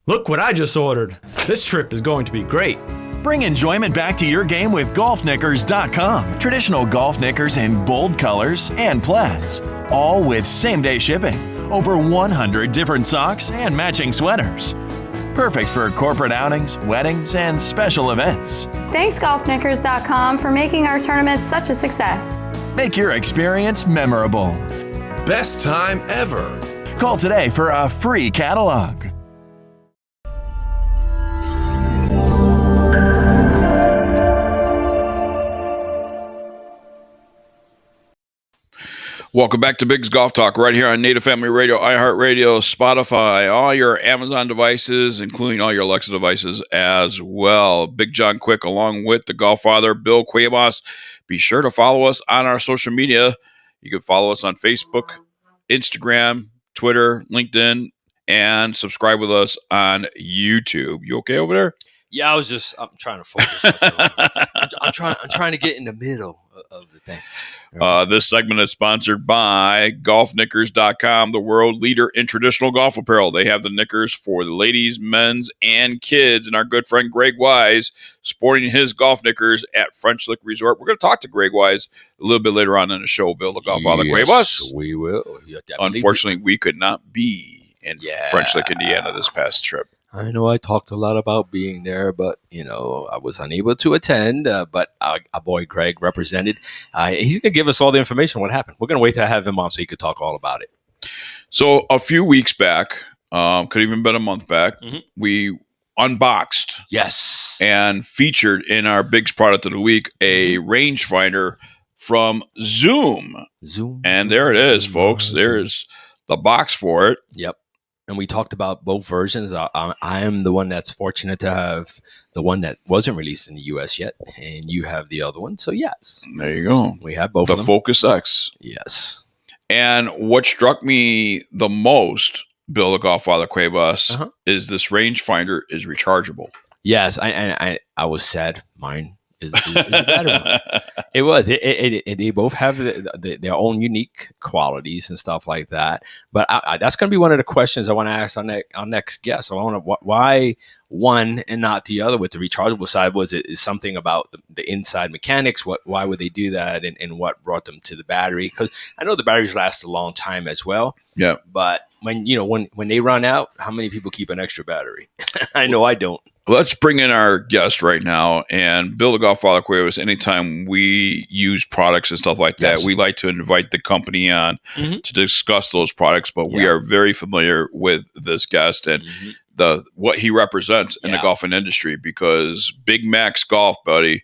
Look what I just ordered. This trip is going to be great. Bring enjoyment back to your game with golfknickers.com. Traditional golf knickers in bold colors and plaids, all with same-day shipping. Over 100 different socks and matching sweaters. Perfect for corporate outings, weddings, and special events. Thanks, golfknickers.com, for making our tournament such a success. Make your experience memorable. Best time ever. Call today for a free catalog. Welcome back to Big's Golf Talk right here on Native Family Radio, iHeartRadio, Spotify, all your Amazon devices, including all your Alexa devices as well. Big John Quick along with the Golf Father, Bill Cuevas. Be sure to follow us on our social media. You can follow us on Facebook, Instagram, Twitter, LinkedIn, and subscribe with us on YouTube. You okay over there? Yeah, I'm trying to focus myself. I'm trying to get in the middle of the thing. This segment is sponsored by golfknickers.com, the world leader in traditional golf apparel. They have the knickers for the ladies, men's, and kids. And our good friend Greg Wise sporting his golf knickers at French Lick Resort. We're going to talk to Greg Wise a little bit later on in the show, Bill, the Golf Father. Greg Wise. We will. Unfortunately, we could not be in French Lick, Indiana this past trip. I know I talked a lot about being there, but, I was unable to attend. But our boy Greg represented. He's going to give us all the information on what happened. We're going to wait to have him on so he could talk all about it. So a few weeks back, could even been a month back, we unboxed and featured in our Big's Product of the Week a Rangefinder from Zoom. And there it is, folks. There's the box for it. Yep. And we talked about both versions. I am the one that's fortunate to have the one that wasn't released in the U.S. yet, and you have the other one. So, yes. There you go. We have both of them. The Focus X. Yes. And what struck me the most, Bill the Golf Father Cuevas, is this Rangefinder is rechargeable. Yes. I was sad. Mine is a better one. It was. They both have their own unique qualities and stuff like that. But that's going to be one of the questions I want to ask our next guest. I want to why one and not the other with the rechargeable side. Was it is something about the inside mechanics? Why would they do that, and what brought them to the battery? Because I know the batteries last a long time as well. Yeah. But when they run out, how many people keep an extra battery? I know I don't. Let's bring in our guest right now. And Bill the Golf Father Cuevas, anytime we use products and stuff like that, we like to invite the company on to discuss those products. But we are very familiar with this guest and what he represents in the golfing industry, because Big Max Golf, buddy,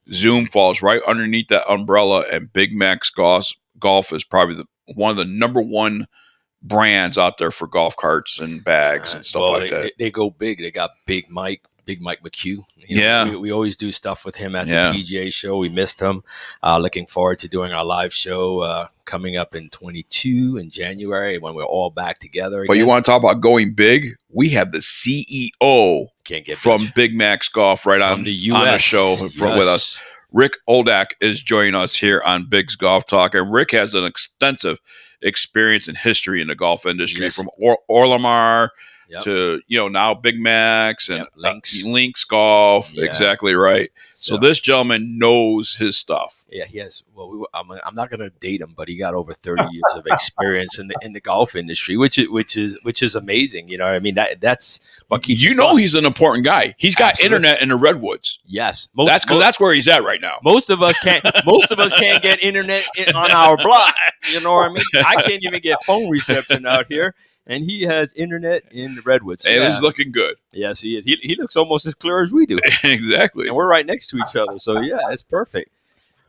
Zoom falls right underneath that umbrella. And Big Max Golf is probably one of the number one brands out there for golf carts and bags and stuff like that. They go big. They got Big Mike McHugh. We always do stuff with him at the PGA show. We missed him. Looking forward to doing our live show coming up in 22 in January when we're all back together again. But you want to talk about going big? We have the CEO from Big Max Golf right on the show with us. Rick Oldak is joining us here on Big's Golf Talk. And Rick has an extensive experience and history in the golf industry from Orlamar to now Big Max and Lynx Golf. Exactly right. So this gentleman knows his stuff. Yeah, he has. Well, I'm not going to date him, but he got over 30 years of experience in the golf industry, which is amazing. You know what I mean? That's what keeps. He's an important guy. He's got internet in the Redwoods. Yes, that's where he's at right now. Most of us can't get internet on our block. You know what I mean? I can't even get phone reception out here. And he has internet in the Redwoods. And it's looking good. Yes, he is. He looks almost as clear as we do. Exactly. And we're right next to each other. So, yeah, it's perfect.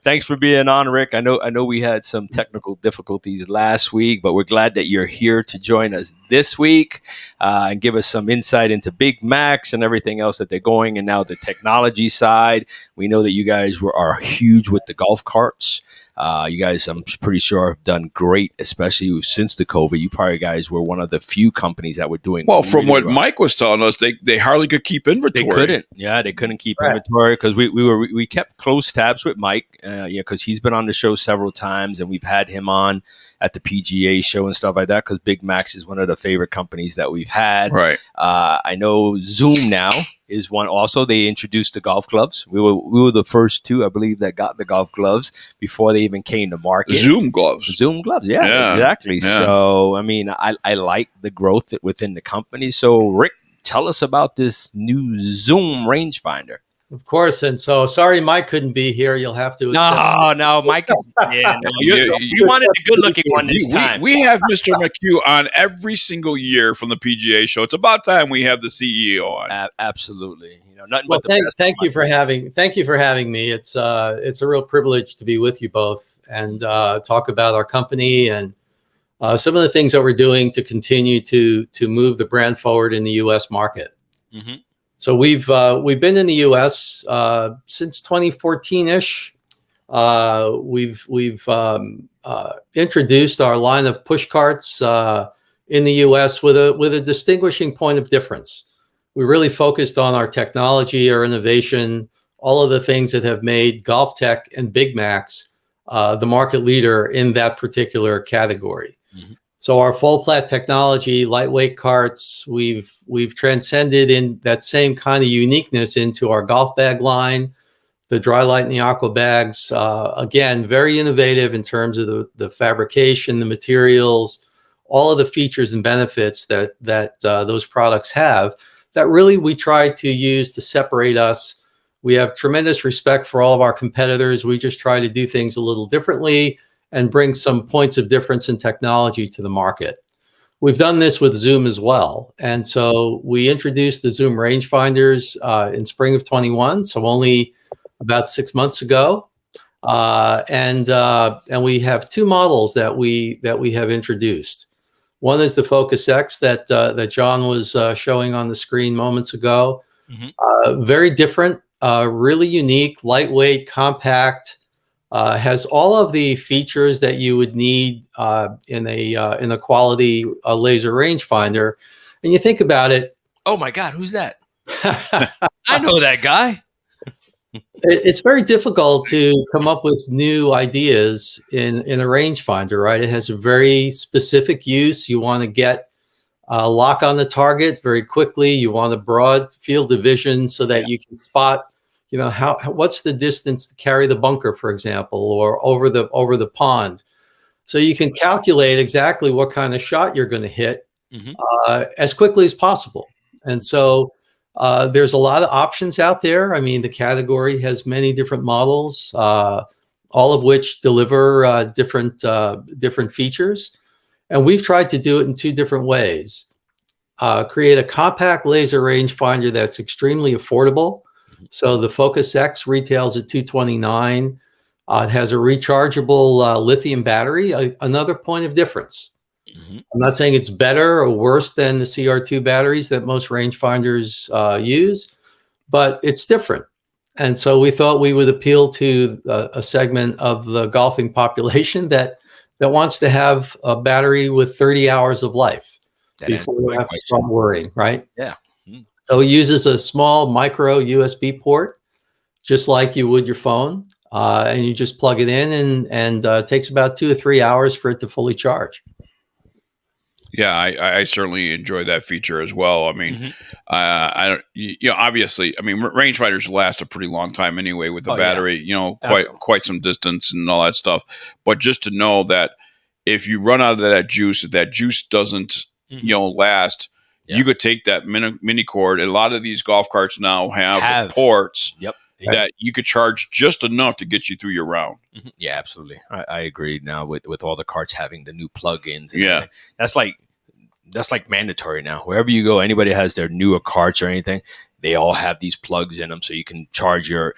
Thanks for being on, Rick. I know we had some technical difficulties last week, but we're glad that you're here to join us this week and give us some insight into Big Max and everything else that they're going. And now the technology side. We know that you guys are huge with the golf carts. You guys, I'm pretty sure, have done great, especially since the COVID. You probably guys were one of the few companies that were doing well. From really what well. Mike was telling us, they hardly could keep inventory. They couldn't. Yeah, they couldn't keep inventory because we kept close tabs with Mike. Because he's been on the show several times, and we've had him on at the PGA show and stuff like that. Because Big Max is one of the favorite companies that we've had. Right. I know Zoom now is one. Also, they introduced the golf gloves. We were the first two, I believe, that got the golf gloves before they even came to market. Zoom gloves. Zoom gloves. Yeah. Exactly. Yeah. So, I mean, I like the growth within the company. So, Rick, tell us about this new Zoom rangefinder. Of course, and so sorry Mike couldn't be here. You'll have to accept No, Mike is you wanted the good-looking one this time. We have Mr. McHugh on every single year from the PGA show. It's about time we have the CEO on. Absolutely. Nothing well, but the best. Thank you for having me. It's a real privilege to be with you both and talk about our company and some of the things that we're doing to continue to move the brand forward in the U.S. market. Mm-hmm. So we've been in the U.S. Since 2014-ish. We've introduced our line of push carts in the U.S. with a distinguishing point of difference. We really focused on our technology, our innovation, all of the things that have made Golf Tech and Big Max the market leader in that particular category. Mm-hmm. So our full flat technology, lightweight carts, we've transcended in that same kind of uniqueness into our golf bag line, the dry light and the aqua bags. Again, very innovative in terms of the fabrication, the materials, all of the features and benefits that those products have that really we try to use to separate us. We have tremendous respect for all of our competitors. We just try to do things a little differently and bring some points of difference in technology to the market. We've done this with Zoom as well. And so we introduced the Zoom Rangefinders in spring of 21, so only about 6 months ago. And we have two models that we have introduced. One is the Focus X that John was showing on the screen moments ago. Mm-hmm. Very different, really unique, lightweight, compact. Has all of the features that you would need in a quality laser rangefinder. And you think about it. Oh my God, who's that? I know that guy. It's very difficult to come up with new ideas in a rangefinder, right? It has a very specific use. You want to get a lock on the target very quickly. You want a broad field of vision so that you can spot, what's the distance to carry the bunker, for example, or over the pond. So you can calculate exactly what kind of shot you're going to hit as quickly as possible. And so there's a lot of options out there. I mean, the category has many different models, all of which deliver different features. And we've tried to do it in two different ways. Create a compact laser rangefinder that's extremely affordable. So the Focus X retails at $229. It has a rechargeable lithium battery, another point of difference. Mm-hmm. I'm not saying it's better or worse than the CR2 batteries that most rangefinders use, but it's different. And so we thought we would appeal to a segment of the golfing population that wants to have a battery with 30 hours of life before they have to start worrying, right? Yeah. So it uses a small micro USB port, just like you would your phone, and you just plug it in, and it takes about 2 or 3 hours for it to fully charge. Yeah, I certainly enjoy that feature as well. I mean, obviously, I mean, rangefinders last a pretty long time anyway with the battery, quite some distance and all that stuff. But just to know that if you run out of that juice, if that juice doesn't, last. Yeah. You could take that mini cord, and a lot of these golf carts now have ports that you could charge just enough to get you through your round. Mm-hmm. Yeah, absolutely. I agree now with all the carts having the new plugins. Yeah. That's like mandatory now. Wherever you go, anybody has their newer carts or anything, they all have these plugs in them, so you can charge your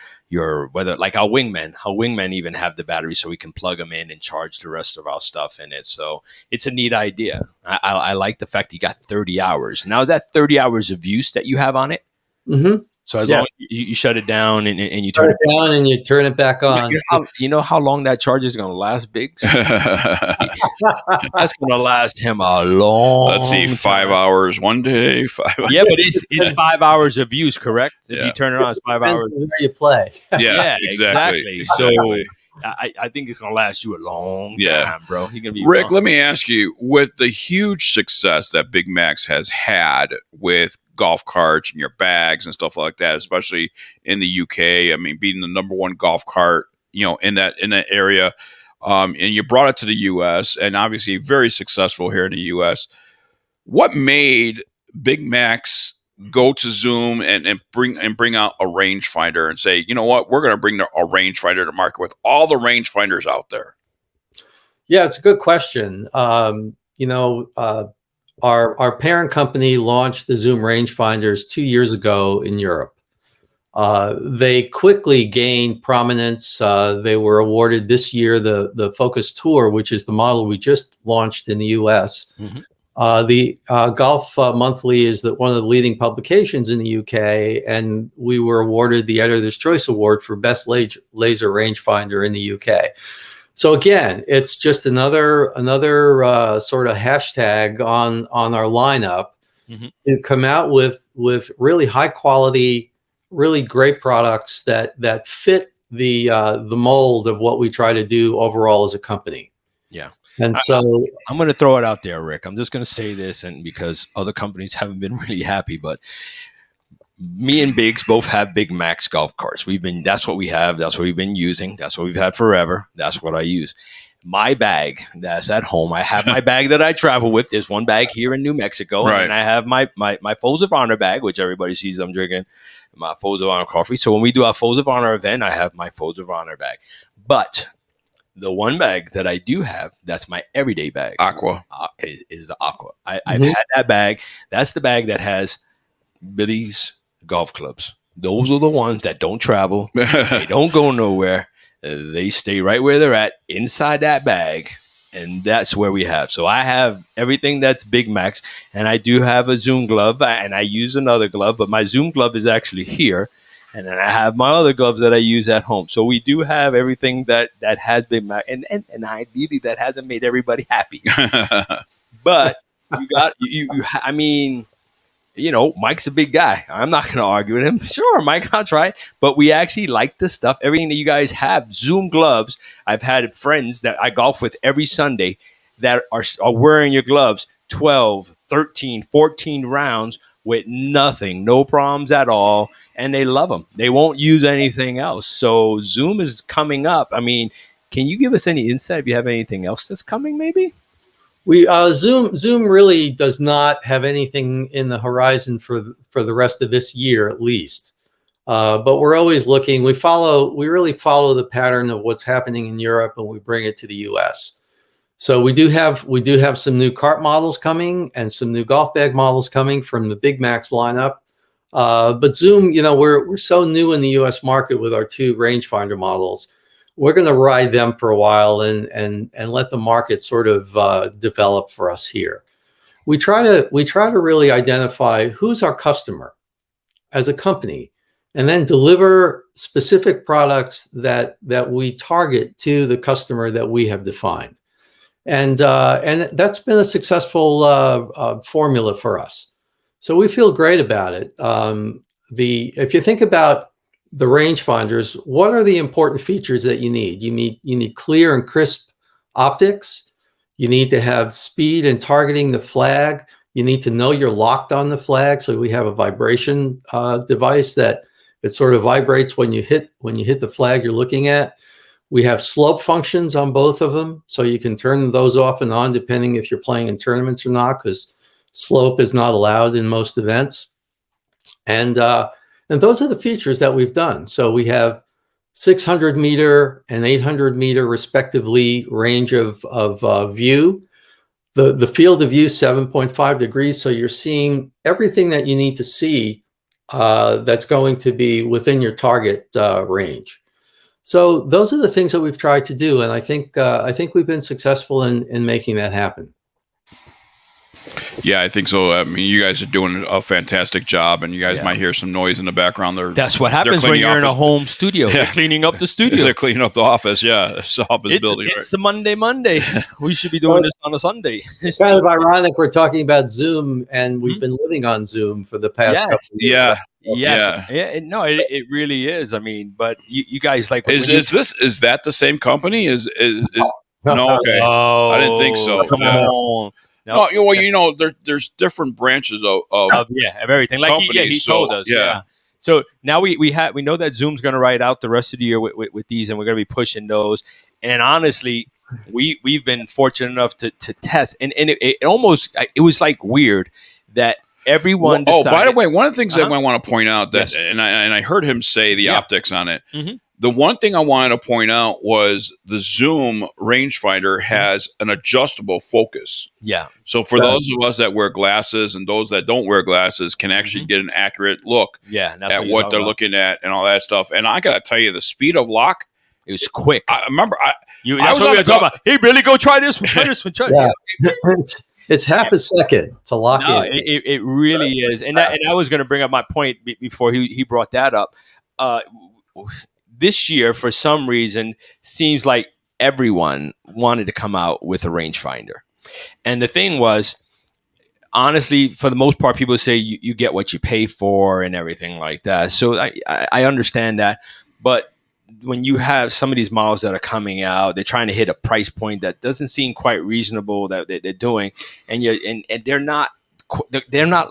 whether like our wingmen even have the battery, so we can plug them in and charge the rest of our stuff in it. So it's a neat idea. I like the fact you got 30 hours. Now, is that 30 hours of use that you have on it? Mm-hmm. So as long as you shut it down and you turn it down and you turn it back on. You know how long that charger is going to last, Biggs? That's going to last him a long. Let's see, 5 hours one day. 5 hours. Yeah, but it's 5 hours of use, correct? If you turn it on, it's 5 hours. Where you play. Yeah, exactly. So I think it's going to last you a long time, bro. You're gonna be Rick, wrong. let me ask you, with the huge success that Big Max has had with golf carts and your bags and stuff like that, especially in the UK, I mean, being the #1 golf cart, in that area, and you brought it to the US, and obviously very successful here in the US. What made Big Max go to Zoom and bring out a rangefinder and say, you know what, we're going to bring a rangefinder to market with all the rangefinders out there? Yeah, it's a good question. Our parent company launched the Zoom rangefinders 2 years ago in Europe. They quickly gained prominence. They were awarded this year the Focus Tour, which is the model we just launched in the US. Mm-hmm. The Golf Monthly is one of the leading publications in the UK, and we were awarded the Editor's Choice Award for Best Laser Rangefinder in the UK. So again, it's just another sort of hashtag on our lineup to come out with really high quality, really great products that fit the mold of what we try to do overall as a company. Yeah. And so I'm going to throw it out there, Rick. I'm just going to say this, and because other companies haven't been really happy, but me and Biggs both have Big Max golf carts. That's what we have. That's what we've been using. That's what we've had forever. That's what I use. My bag that's at home. I have my bag that I travel with. There's one bag here in New Mexico, right. And I have my Folds of Honor bag, which everybody sees I'm drinking my Folds of Honor coffee. So when we do our Folds of Honor event, I have my Folds of Honor bag. But the one bag that I do have, that's my everyday bag. Aqua. Is the Aqua. I've had that bag. That's the bag that has Billy's golf clubs. Those are the ones that don't travel. They don't go nowhere. They stay right where they're at inside that bag. And that's where we have. So I have everything that's Big Max. And I do have a Zoom glove. And I use another glove. But my Zoom glove is actually here. And then I have my other gloves that I use at home. So we do have everything that has Big Mac. And ideally, that hasn't made everybody happy. But I mean, Mike's a big guy. I'm not going to argue with him. Sure, Mike, I'll try. But we actually like this stuff. Everything that you guys have, Zoom gloves. I've had friends that I golf with every Sunday that are wearing your gloves 12, 13, 14 rounds with nothing, no problems at all. And they love them. They won't use anything else. So Zoom is coming up. I mean, can you give us any insight if you have anything else that's coming maybe? We Zoom really does not have anything in the horizon for the rest of this year at least. But we're always looking. We really follow the pattern of what's happening in Europe, and we bring it to the US. So we do have some new cart models coming and some new golf bag models coming from the Big Max lineup. But Zoom, we're so new in the US market with our 2 rangefinder models. We're going to ride them for a while and let the market sort of develop for us here. We try to really identify who's our customer as a company, and then deliver specific products that we target to the customer that we have defined. And that's been a successful formula for us. So we feel great about it. If you think about the rangefinders, what are the important features that you need? You need clear and crisp optics. You need to have speed in targeting the flag. You need to know you're locked on the flag. So we have a vibration device that it sort of vibrates when you hit the flag you're looking at. We have slope functions on both of them, so you can turn those off and on depending if you're playing in tournaments or not, because slope is not allowed in most events. And those are the features that we've done. So we have 600 meter and 800 meter respectively range of view. The field of view 7.5 degrees. So you're seeing everything that you need to see that's going to be within your target range. So those are the things that we've tried to do, and I think we've been successful in making that happen. Yeah, I think so. I mean, you guys are doing a fantastic job, and you guys Yeah. might hear some noise in the background. That's what happens when you're in a home studio. They're cleaning up the studio. They're cleaning up the office. Yeah, it's the office building. It's a Monday. We should be doing this on a Sunday. It's kind of ironic. We're talking about Zoom, and we've been living on Zoom for the past couple of years. Yeah. No, it really is. I mean, but you guys like is that the same company? Is no? Okay, Oh, I didn't think so. Come Yeah. on. No, well, there's different branches of of everything. Like he companies, told so, us. yeah. Yeah. So now we know that Zoom's going to ride out the rest of the year with these, and we're going to be pushing those. And honestly, we've been fortunate enough to test, and it almost it was like weird that everyone. Decided, by the way, one of the things that I want to point out that, Yes. and I heard him say the optics on it. Mhm. The one thing I wanted to point out was the Zoom Rangefinder has an adjustable focus. Yeah. So for those of us that wear glasses and those that don't wear glasses can actually get an accurate look Yeah. That's at what they're looking at and all that stuff. And I got to tell you, the speed of lock. It was quick. I remember That's was what on we were the talking about. Hey, Billy, go try this one. Try this one. Try Yeah. It's half a second to lock No, in. it really is. And I was going to bring up my point before he brought that up. This year, for some reason, seems like everyone wanted to come out with a rangefinder. And the thing was, honestly, for the most part, people say you get what you pay for and everything like that. So I understand that. But when you have some of these models that are coming out, they're trying to hit a price point that doesn't seem quite reasonable that they're doing. And they're not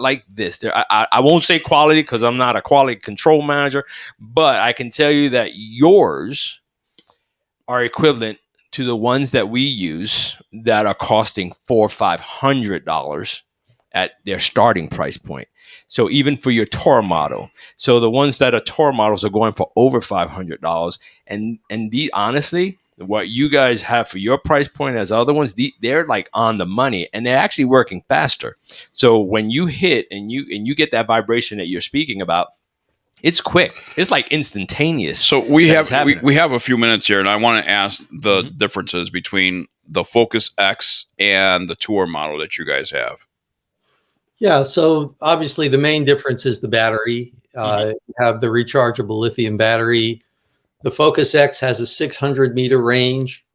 like this. I won't say quality because I'm not a quality control manager, but I can tell you that yours are equivalent to the ones that we use that are costing $400 or $500 at their starting price point. So even for your tour model, so the ones that are tour models are going for over $500, and honestly, what you guys have for your price point as other ones, they're like on the money, and they're actually working faster. So when you hit and you get that vibration that you're speaking about, it's quick. It's like instantaneous. So we have a few minutes here, and I want to ask the differences between the Focus X and the Tour model that you guys have. Yeah, so obviously the main difference is the battery. You have the rechargeable lithium battery. The Focus X has a 600-meter range,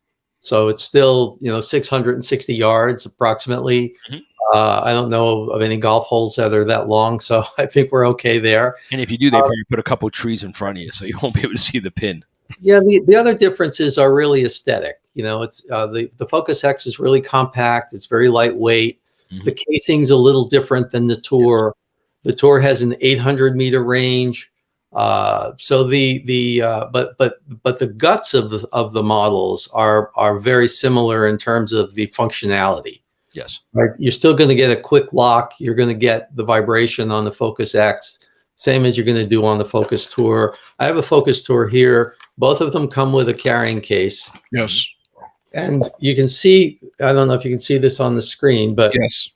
so it's still 660 yards approximately. I don't know of any golf holes that are that long, so I think we're okay there. And if you do, they probably put a couple of trees in front of you, so you won't be able to see the pin. Yeah, the other differences are really aesthetic. It's the Focus X is really compact. It's very lightweight. The casing's a little different than the Tour. The Tour has an 800-meter range. So but the guts of the models are very similar in terms of the functionality. Yes. Right. You're still going to get a quick lock. You're going to get the vibration on the Focus X, same as you're going to do on the Focus Tour. I have a Focus Tour here. Both of them come with a carrying case. Yes. And you can see, I don't know if you can see this on the screen, but yes,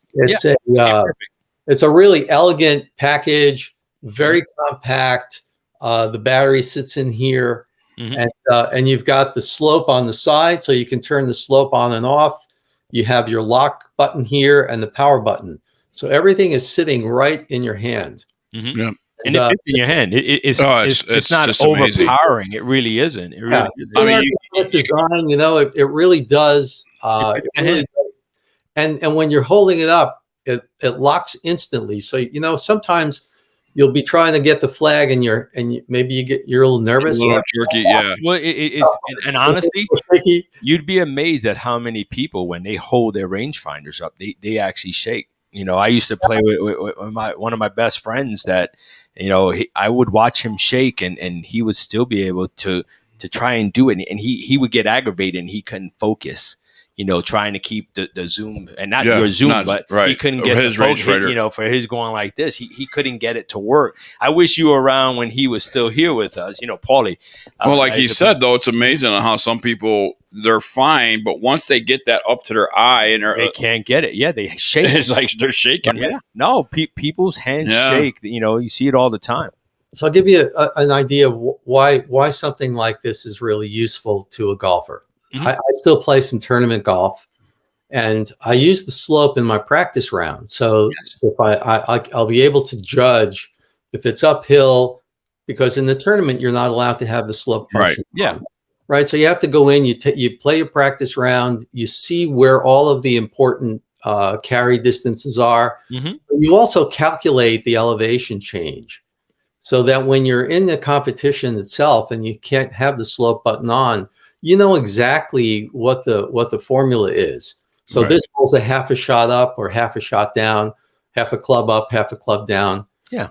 it's a really elegant package, very compact. The battery sits in here, and you've got the slope on the side, so you can turn the slope on and off. You have your lock button here and the power button. So everything is sitting right in your hand. Yeah. And it fits in your hand. It's not just overpowering. It really isn't. It really isn't. I mean, design, it really does. And when you're holding it up, it locks instantly. So sometimes you'll be trying to get the flag, and maybe you're a little nervous. A little jerky, yeah. Well, and honestly, you'd be amazed at how many people, when they hold their rangefinders up, they actually shake. I used to play with one of my best friends that, I would watch him shake, and he would still be able to try and do it. And he would get aggravated and he couldn't focus, trying to keep the zoom, and not your zoom, but he couldn't get his focus, for his going like this. He couldn't get it to work. I wish you were around when he was still here with us, Paulie. Well, like he said, though, it's amazing how some people, they're fine, but once they get that up to their eye and they can't get it. Yeah, they shake. It's like they're shaking. Yeah, no, people's hands shake. You see it all the time. So I'll give you an idea of why something like this is really useful to a golfer. I still play some tournament golf, And I use the slope in my practice round. So if I'll be able to judge if it's uphill, because in the tournament, you're not allowed to have the slope function. Yeah. Right. So you have to go in, you play your practice round, you see where all of the important carry distances are. You also calculate the elevation change so that when you're in the competition itself and you can't have the slope button on, you know exactly what the formula is. So this goes a half a shot up or half a shot down, half a club up, half a club down. Yeah.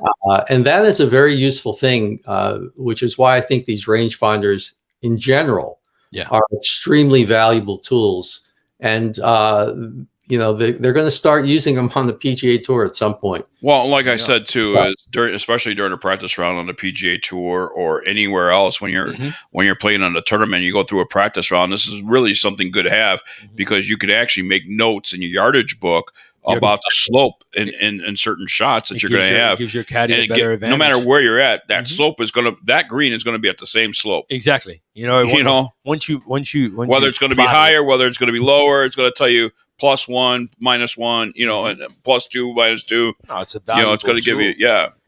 And that is a very useful thing, which is why I think these rangefinders in general are extremely valuable tools. And, you know, they're going to start using them on the PGA Tour at some point. Well, like I said too, is especially during a practice round on the PGA Tour or anywhere else, when you're playing on a tournament, you go through a practice round. This is really something good to have because you could actually make notes in your yardage book about the slope in certain shots that you're going to have. It gives your caddy a better advantage. No matter where you're at, that slope is that green is going to be at the same slope. Exactly. You know, once you whether it's going to be higher, whether it's going to be lower, it's going to tell you +1, -1, you know, and +2, -2. No, it's a valuable it's going to give you,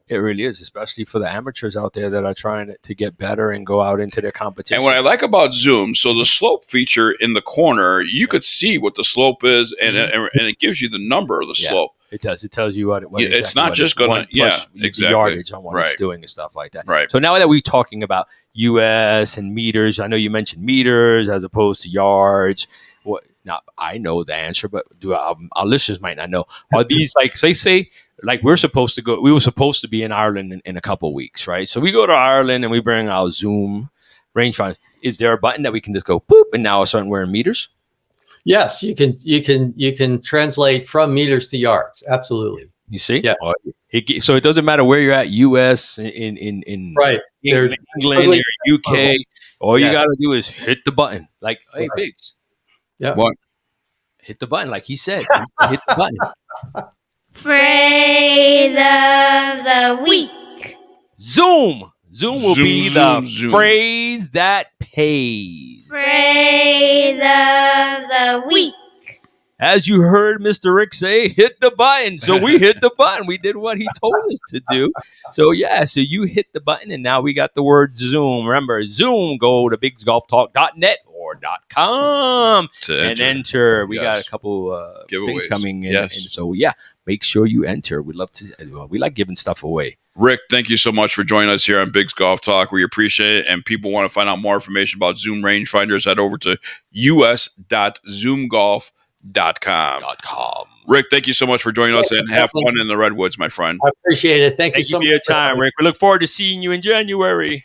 It really is, especially for the amateurs out there that are trying to get better and go out into their competition. And what I like about Zoom, so the slope feature in the corner, you could see what the slope is, and it gives you the number of the slope. It does. It tells you what it's not just going to, exactly yardage on what it's doing and stuff like that. Right. So now that we're talking about US and meters, I know you mentioned meters as opposed to yards. Now I know the answer, but our listeners might not know. Are these like say like we were supposed to be in Ireland in a couple of weeks, right? So we go to Ireland and we bring our Zoom rangefinder. Is there a button that we can just go boop and now all of a sudden we're in meters? Yes, you can translate from meters to yards. Absolutely. You see? Yeah. So it doesn't matter where you're at, US, in England or UK. All you got to do is hit the button. Like, hey, Biggs. Yeah. What? Hit the button, like he said. Hit the button. Phrase of the week. Zoom. Zoom will be the phrase that pays. Phrase of the week. As you heard Mr. Rick say, hit the button. So we hit the button. We did what he told us to do. So you hit the button, and now we got the word Zoom. Remember, Zoom, go to bigsgolftalk.net or .com and enter. We got a couple things coming in. Yes. And so, make sure you enter. We like giving stuff away. Rick, thank you so much for joining us here on Biggs Golf Talk. We appreciate it. And people want to find out more information about Zoom Rangefinders, head over to us.zoomgolf.com. Rick, thank you so much for joining us, and have fun in the Redwoods, my friend. I appreciate it. Thank you so much much for your time, Rick. We look forward to seeing you in January.